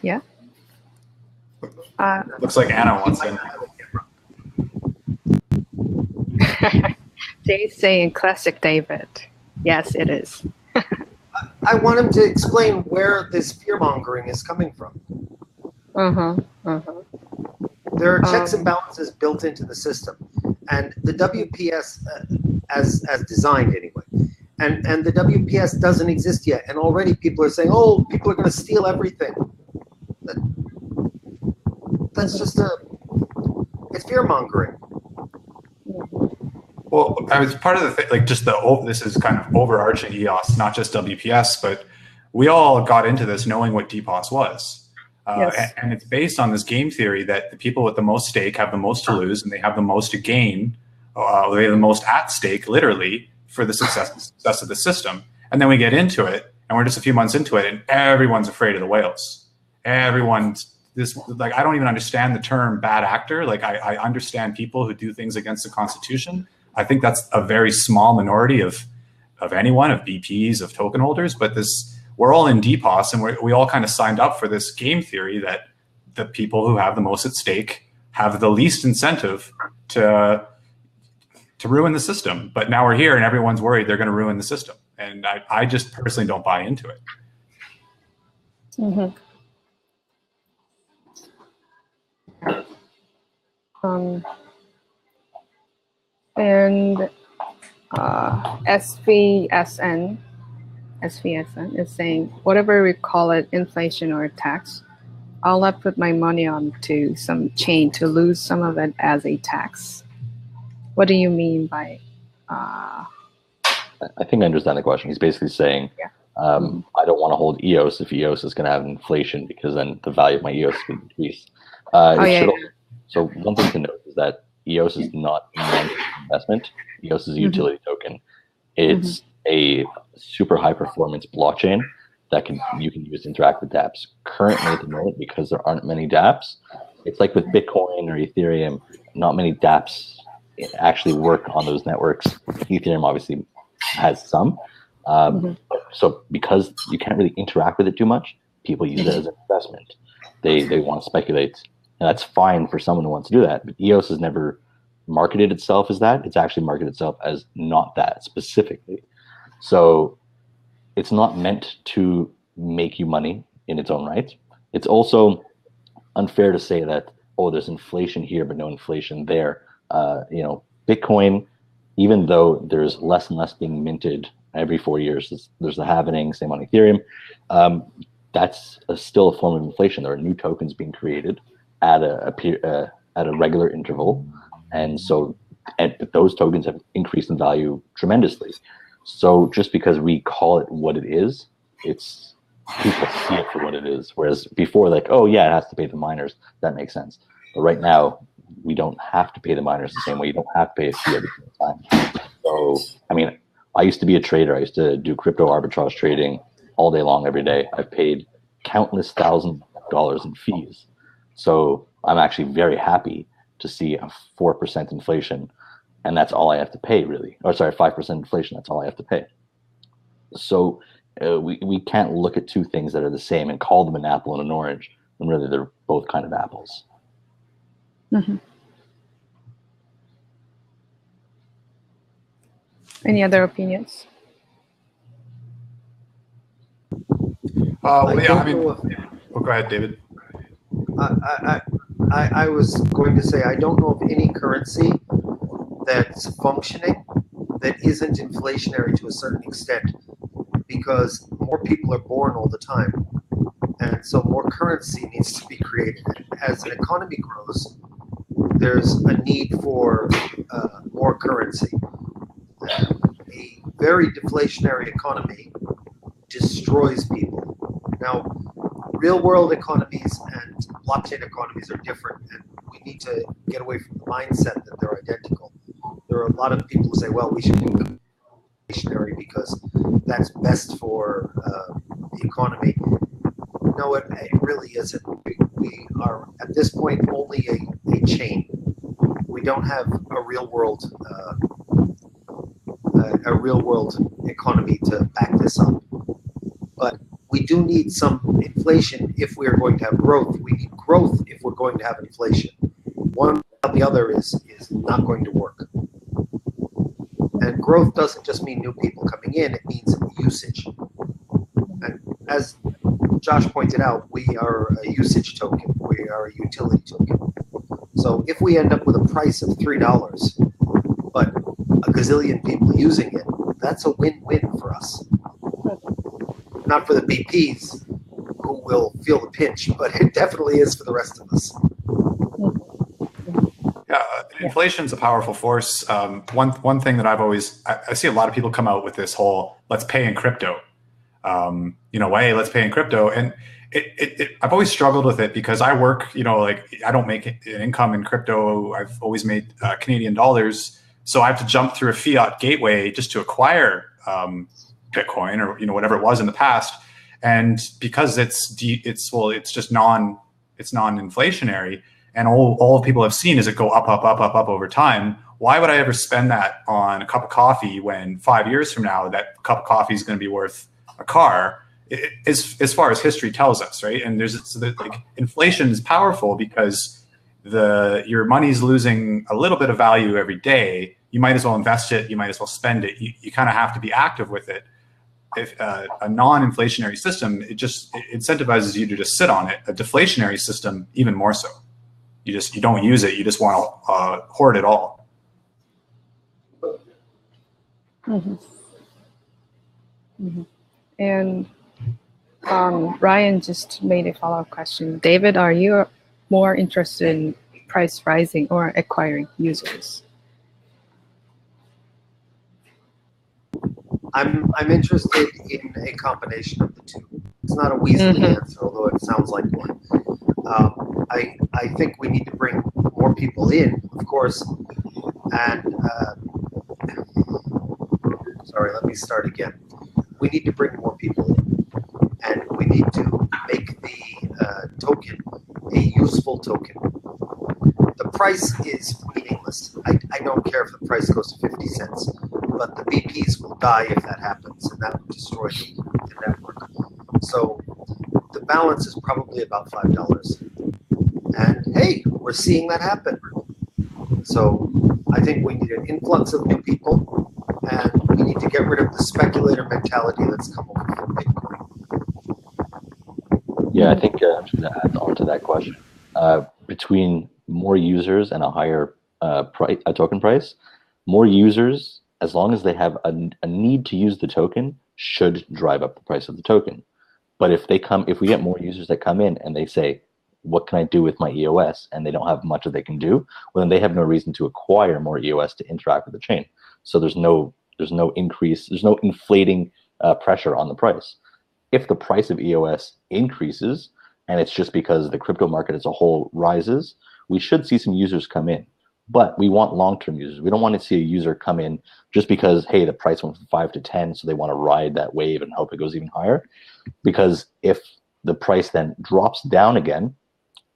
yeah. Looks like Anna wants in. Jay's saying classic David. Yes, it is. I want him to explain where this fear-mongering is coming from. There are checks and balances built into the system, and the WPS, as designed anyway, and the WPS doesn't exist yet, and already people are saying, "Oh, people are going to steal everything." That's just it's fear-mongering. Well, I was part of the thing, like just this is kind of overarching EOS, not just WPS, but we all got into this knowing what DPoS was. Yes. And it's based on this game theory that the people with the most stake have the most to lose, and they have the most to gain. They have the most at stake, literally, for the success of the system. And then we get into it, and we're just a few months into it, and everyone's afraid of the whales. Everyone's like, I don't even understand the term bad actor. Like, I understand people who do things against the Constitution. I think that's a very small minority of anyone, of BPs, of token holders, but we're all in DPoS, and we all kind of signed up for this game theory that the people who have the most at stake have the least incentive to to ruin the system. But now we're here and everyone's worried they're going to ruin the system. And I just personally don't buy into it. Mm-hmm. And SVSN is saying, whatever we call it, inflation or tax, I'll not put my money onto some chain to lose some of it as a tax. What do you mean by? I think I understand the question. He's basically saying, yeah. I don't want to hold EOS if EOS is going to have inflation, because then the value of my EOS is going to increase. So one thing to note is that EOS is not an investment. EOS is a utility token. It's a super high performance blockchain that you can use to interact with dApps. Currently at the moment, because there aren't many dApps, it's like with Bitcoin or Ethereum, not many dApps actually work on those networks. Ethereum obviously has some. So because you can't really interact with it too much, people use it as an investment. They want to speculate, and that's fine for someone who wants to do that. But EOS has never marketed itself as that. It's actually marketed itself as not that specifically. So it's not meant to make you money in its own right. It's also unfair to say that, oh, there's inflation here but no inflation there. Bitcoin, even though there's less and less being minted every 4 years, there's the halvening, same on Ethereum, that's still a form of inflation. There are new tokens being created at a regular interval, and so those tokens have increased in value tremendously. So just because we call it what it is, it's people see it for what it is. Whereas before, like, oh yeah, it has to pay the miners. That makes sense. But right now, we don't have to pay the miners the same way. You don't have to pay a fee every single time. So, I mean, I used to be a trader. I used to do crypto arbitrage trading all day long, every day. I've paid countless thousands of dollars in fees. So I'm actually very happy to see a 4% inflation, and that's all I have to pay, really. Or sorry, 5% inflation, that's all I have to pay. So we can't look at two things that are the same and call them an apple and an orange, when really they're both kind of apples. Any other opinions? Well, yeah, I mean, go ahead, David. I was going to say, I don't know of any currency that's functioning that isn't inflationary to a certain extent, because more people are born all the time, and so more currency needs to be created. As an economy grows, there's a need for more currency. A very deflationary economy destroys people. Now, real-world economies and blockchain economies are different, and we need to get away from the mindset that they're identical. There are a lot of people who say, well, we should do deflationary because that's best for the economy. No, it really isn't. We are, at this point, only a chain. We don't have a real-world economy to back this up. But we do need some inflation if we are going to have growth. We need growth if we're going to have inflation. One without the other is not going to work. And growth doesn't just mean new people coming in, it means usage. And as Josh pointed out, we are a usage token. We are a utility token. So if we end up with a price of $3, but a gazillion people using it, that's a win-win for us. Not for the BPs, who will feel the pinch, but it definitely is for the rest of us. Yeah, inflation's a powerful force. One thing that I see a lot of people come out with this whole let's pay in crypto, hey, let's pay in crypto, and I've always struggled with it because I work, I don't make an income in crypto. I've always made Canadian dollars, so I have to jump through a fiat gateway just to acquire Bitcoin or whatever it was in the past, and because it's just non-inflationary, and all people have seen is it go up over time. Why would I ever spend that on a cup of coffee when 5 years from now that cup of coffee is going to be worth a car? As far as history tells us, right? And inflation is powerful because your money's losing a little bit of value every day, you might as well invest it, you might as well spend it. You kind of have to be active with it. If a non-inflationary system, it incentivizes you to just sit on it. A deflationary system, even more so. You don't use it. You just want to hoard it all. Mm-hmm. Mm-hmm. And Ryan just made a follow-up question. David, are you more interested in price rising or acquiring users? I'm interested in a combination of the two. It's not a Weasley answer, although it sounds like one. I think we need to bring more people in, of course, and sorry, let me start again. We need to bring more people in, and we need to make the token a useful token. The price is meaningless. I don't care if the price goes to 50 cents, but the BPs will die if that happens, and that will destroy the network. So the balance is probably about $5. And hey, we're seeing that happen. So I think we need an influx of new people, and we need to get rid of the speculator mentality that's come over from Bitcoin. Yeah, I think I'm just going to add on to that question. Between more users and a higher token price, more users, as long as they have a need to use the token, should drive up the price of the token. But if we get more users that come in and they say, what can I do with my EOS? And they don't have much that they can do, well, then they have no reason to acquire more EOS to interact with the chain. So there's no increase, there's no inflating pressure on the price. If the price of EOS increases, and it's just because the crypto market as a whole rises, we should see some users come in. But we want long-term users. We don't want to see a user come in just because, hey, the price went from 5 to 10, so they want to ride that wave and hope it goes even higher. Because if the price then drops down again,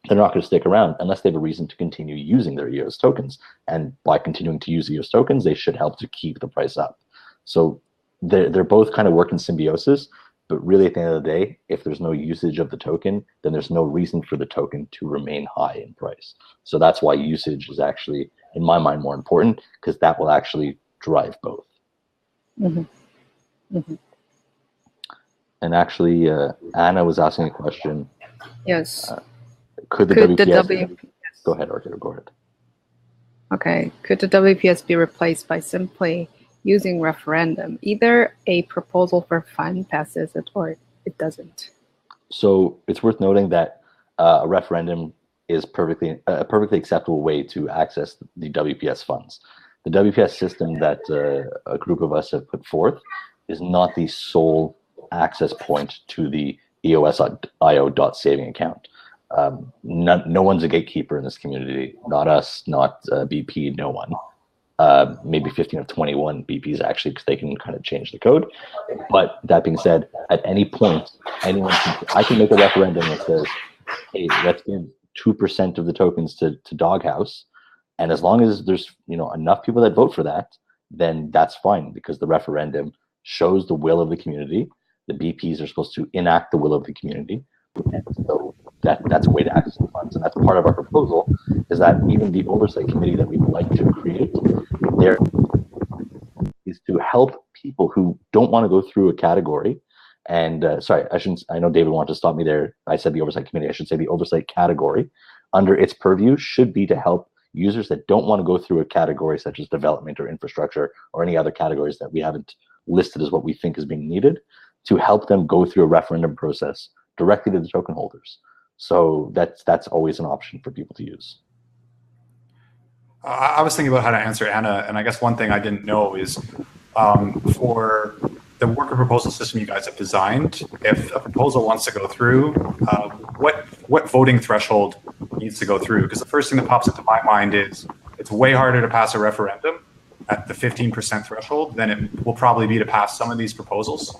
they're not going to stick around unless they have a reason to continue using their EOS tokens. And by continuing to use EOS tokens, they should help to keep the price up. So they're both kind of work in symbiosis. But really, at the end of the day, if there's no usage of the token, then there's no reason for the token to remain high in price. So that's why usage is actually, in my mind, more important, because that will actually drive both. Mm-hmm. Mm-hmm. And actually, Anna was asking a question. Yes. Could the WPS... Go ahead, Orchid, go ahead. Okay. Could the WPS be replaced by simply using referendum? Either a proposal for fund passes it or it doesn't. So it's worth noting that a referendum is a perfectly acceptable way to access the WPS funds. The WPS system that a group of us have put forth is not the sole access point to the EOSIO.saving account. No one's a gatekeeper in this community. Not us, not BP, no one. Maybe 15 or 21 BPs actually, because they can kind of change the code. But that being said, at any point, I can make a referendum that says, hey, let's give 2% of the tokens to Doghouse. And as long as there's enough people that vote for that, then that's fine, because the referendum shows the will of the community. The BPs are supposed to enact the will of the community. And so that's a way to access the funds. And that's part of our proposal, is that even the oversight committee that we would like to create there is to help people who don't want to go through a category. And sorry, I know David wanted to stop me there. I said the oversight committee. I should say the oversight category under its purview should be to help users that don't want to go through a category such as development or infrastructure or any other categories that we haven't listed as what we think is being needed, to help them go through a referendum process directly to the token holders. So that's always an option for people to use. I was thinking about how to answer Anna, and I guess one thing I didn't know is for the worker proposal system you guys have designed, if a proposal wants to go through, what voting threshold needs to go through? Because the first thing that pops into my mind is it's way harder to pass a referendum at the 15% threshold than it will probably be to pass some of these proposals.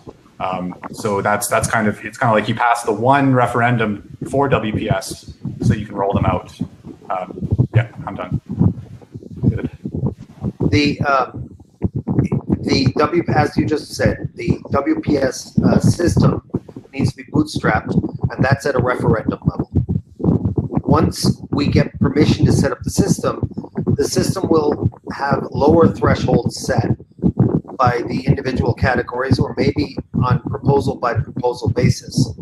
So it's kind of like you pass the one referendum for WPS so you can roll them out. Yeah, I'm done. Good. As you just said, the WPS system needs to be bootstrapped, and that's at a referendum level. Once we get permission to set up the system, the system will have lower thresholds set by the individual categories, or maybe on proposal by proposal basis.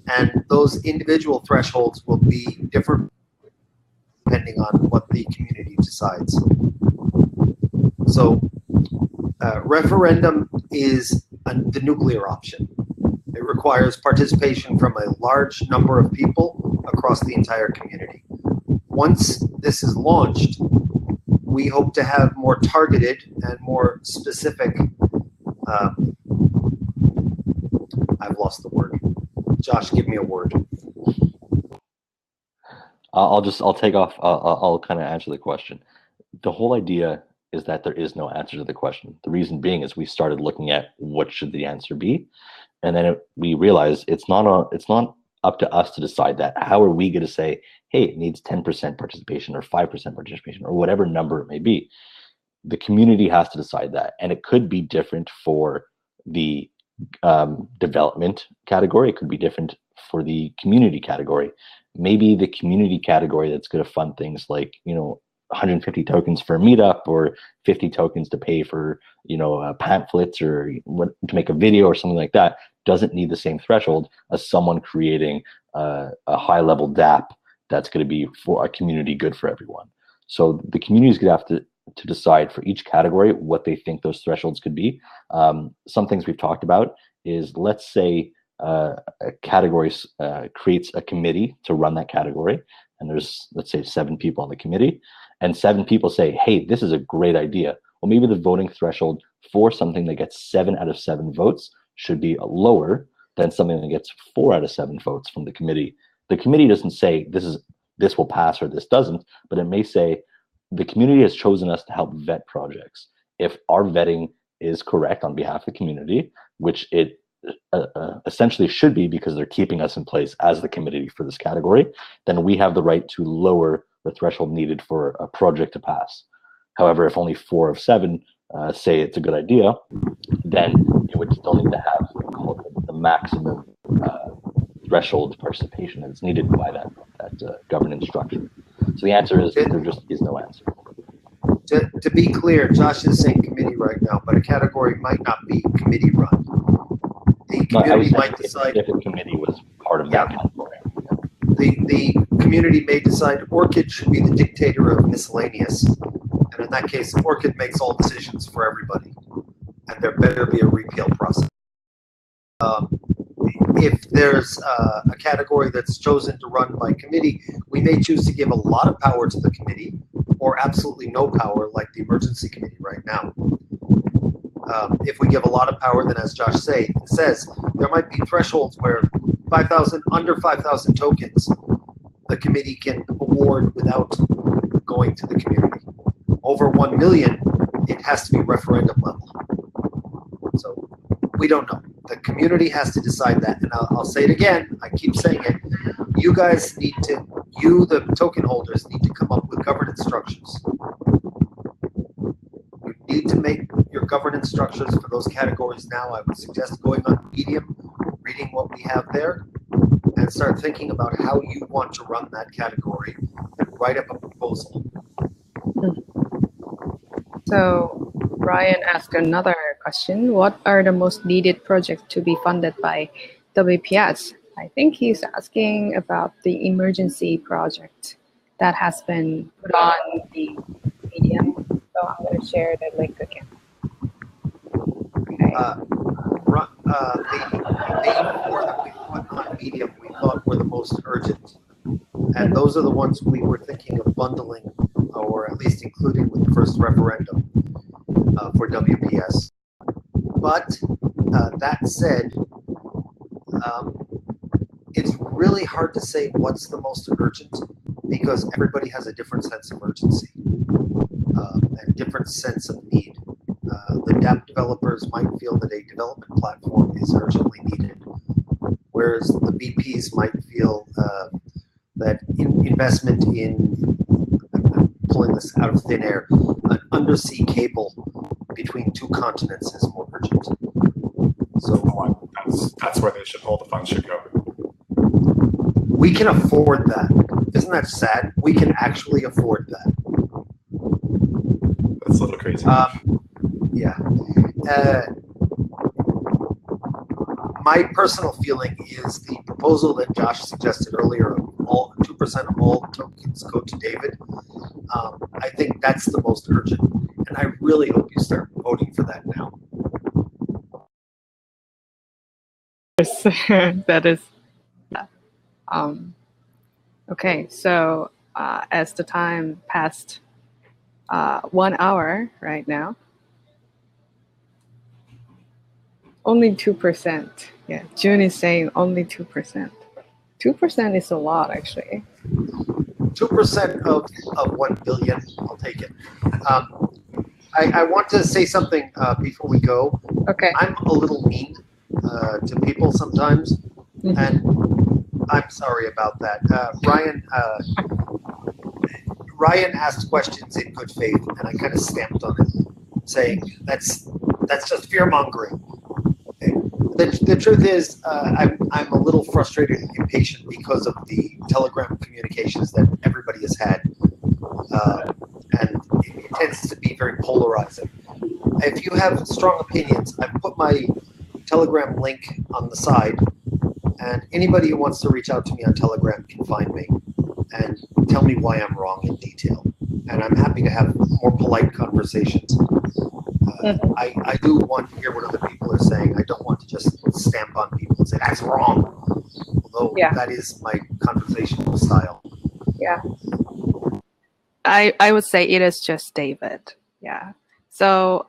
And those individual thresholds will be different depending on what the community decides. So referendum is the nuclear option. It requires participation from a large number of people across the entire community. Once this is launched, we hope to have more targeted and more specific, I've lost the word. Josh, give me a word. I'll take off. I'll kind of answer the question. The whole idea is that there is no answer to the question. The reason being is we started looking at what should the answer be, and then we realized it's not up to us to decide that. How are we going to say, hey, it needs 10% participation or 5% participation or whatever number it may be? The community has to decide that, and it could be different for the development category. It could be different for the community category. Maybe the community category that's going to fund things like, 150 tokens for a meetup, or 50 tokens to pay for, pamphlets, or to make a video or something like that, doesn't need the same threshold as someone creating a high level DApp that's going to be for a community good for everyone. So the community is going to have to decide for each category what they think those thresholds could be. Some things we've talked about is, let's say a category creates a committee to run that category, and there's, let's say, 7 people on the committee, and 7 people say, hey, this is a great idea. Well, maybe the voting threshold for something that gets 7 out of 7 votes should be lower than something that gets 4 out of 7 votes from the committee. The committee doesn't say this will pass or this doesn't, but it may say the community has chosen us to help vet projects. If our vetting is correct on behalf of the community, which it essentially should be because they're keeping us in place as the committee for this category, then we have the right to lower the threshold needed for a project to pass. However, if only 4 of 7 say it's a good idea, then it would still need to have the maximum threshold participation that's needed by that governance structure. So the answer is there just is no answer. To be clear, Josh is saying committee right now, but a category might not be committee run. The community might decide if a committee was part of that category. The community may decide Orchid should be the dictator of miscellaneous, and in that case, Orchid makes all decisions for everybody, and there better be a repeal process. If there's a category that's chosen to run by committee, we may choose to give a lot of power to the committee, or absolutely no power, like the emergency committee right now. If we give a lot of power, then as Josh says, there might be thresholds where under 5,000 tokens, the committee can award without going to the community. Over 1 million, it has to be referendum level. So we don't know. The community has to decide that. And I'll say it again, I keep saying it. You guys need to, the token holders, need to come up with governance structures. You need to make your governance structures for those categories now. I would suggest going on Medium, reading what we have there, and start thinking about how you want to run that category and write up a proposal. So Ryan asked another question. What are the most needed projects to be funded by WPS? I think he's asking about the emergency project that has been put on the Medium. So I'm going to share the link again. Okay. The 4 that we put on Medium we thought were the most urgent. And those are the ones we were thinking of bundling, or at least including with the first referendum for WPS. But that said, it's really hard to say what's the most urgent, because everybody has a different sense of urgency and different sense of need. The DApp developers might feel that a development platform is urgently needed, whereas the BPs might feel that investment in, I'm pulling this out of thin air, an undersea cable between 2 continents is more urgent. So that's where they should hold the funds should go. We can afford that. Isn't that sad? We can actually afford that. It's a little crazy. Yeah. My personal feeling is the proposal that Josh suggested earlier, of all 2% of all tokens go to David. I think that's the most urgent, and I really hope you start voting for that now. That is. Okay, so as the time passed 1 hour right now, only 2%. Yeah, June is saying only 2%. 2% is a lot, actually. 2% of 1 billion, I'll take it. I want to say something before we go. Okay. I'm a little mean to people sometimes, and I'm sorry about that. Ryan asked questions in good faith, and I kind of stamped on it, saying that's just fear mongering. The truth is, I'm a little frustrated and impatient because of the Telegram communications that everybody has had, and it tends to be very polarizing. If you have strong opinions, I've put my Telegram link on the side, and anybody who wants to reach out to me on Telegram can find me and tell me why I'm wrong in detail. And I'm happy to have more polite conversations. I do want to hear what other people are saying. I don't want to just stamp on people and say, that's wrong. Although that is my conversational style. Yeah. I would say it is just David. Yeah. So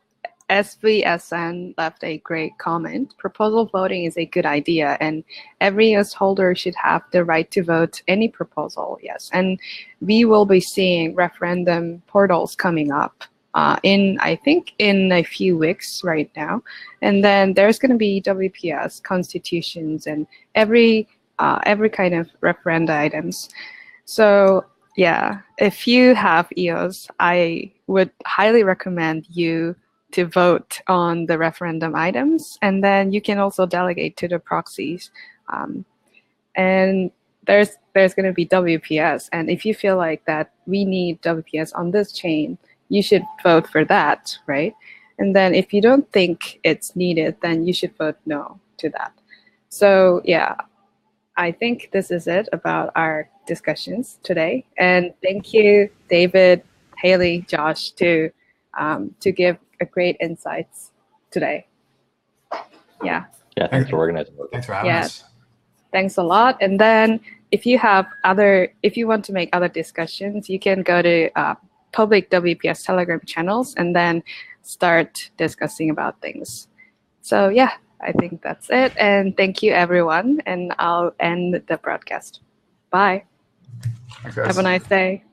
SVSN left a great comment. Proposal voting is a good idea, and every EOS holder should have the right to vote any proposal. Yes, and we will be seeing referendum portals coming up I think in a few weeks right now, and then there's going to be WPS constitutions and every kind of referenda items. So yeah, if you have EOS, I would highly recommend you to vote on the referendum items, and then you can also delegate to the proxies. And there's going to be WPS, and if you feel like that we need WPS on this chain, you should vote for that, right? And then if you don't think it's needed, then you should vote no to that. So yeah, I think this is it about our discussions today. And thank you, David, Haley, Josh, to give a great insights today. Yeah. Yeah, thanks for organizing. Thanks for having us. Thanks a lot. And then if you want to make other discussions, you can go to public WPS Telegram channels and then start discussing about things. So yeah, I think that's it. And thank you, everyone. And I'll end the broadcast. Bye. Thanks, guys. Have a nice day.